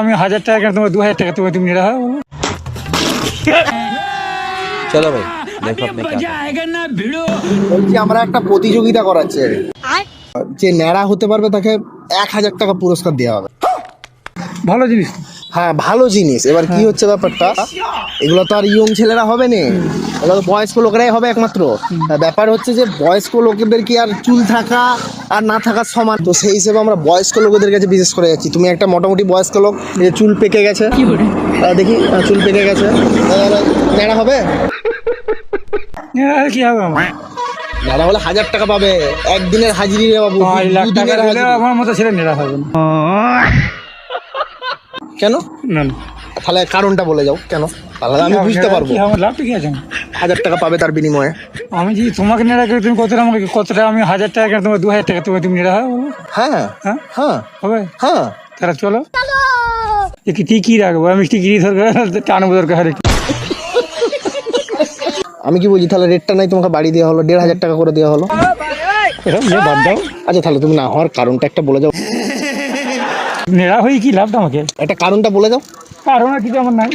আমি 1000 টাকা কেন তোমার 2000 টাকা তুমি নেড়া হয় বলো। চলো ভাই দেখো আপনি বলছি আমরা একটা প্রতিযোগিতা করাচ্ছি, যে ন্যাড়া হতে পারবে তাকে 1000 টাকা পুরস্কার দেওয়া হবে। ভালো জিনিস। হ্যাঁ ভালো জিনিস। এবার কি হচ্ছে ব্যাপারটা, এগুলো তো আর ইয়ং ছেলেরা হবে না, এগুলো তো বয়স্ক লোকেরাই হবে একমাত্র। ব্যাপার হচ্ছে যে বয়স্ক লোকেদের কি আর চুল থাকা আর না থাকার সমান, তো সেই হিসেবে আমরা বয়স্ক লোকেদের কাছে বিশেষ করে যাচ্ছি। তুমি একটা মোটামুটি বয়স্ক লোক, এই যে চুল পেকে গেছে, দেখি চুল পেকে গেছে, ন্যাড়া হবে? নেড়া হলে কি হবে আমার? ন্যাড়া হলে 1000 টাকা পাবে, একদিনের হাজিরি রে বাবু, 5 লাখ টাকা দুদিনের দিলে হাজিরি। আমার মতো ছেলে নেড়া হবে না। কেন? না না, তাহলে কারণটা বলে যাও কেন, তাহলে আমি বুঝতে পারবো। কি আমার লাভটা কি আছে? 1000 টাকা পাবে তার বিনিময়ে। আমি যদি তোমাকে নেড়া করি তুমি কতটা আমি 1000 টাকা কেন তোমার 2000 টাকা তুমি নেড়া হয় বলো। হ্যাঁ হ্যাঁ হ্যাঁ হবে। হ্যাঁ। তারা চলো কি টিকি রাখবো, আমি টিকি দরকার টানবো দরকার হলে। আমি কি বলছি, তাহলে রেটটা নাই তোমাকে বাড়ি দেওয়া হলো, 1500 টাকা করে দেওয়া হলো। বাদ দাও। আচ্ছা তাহলে তুমি না হওয়ার কারণটা একটা বলে যাও, নেড়া হয়ে কি লাভটা আমাকে? একটা কারণটা বলে যাও। কারণ আর কিছু আমার নাই।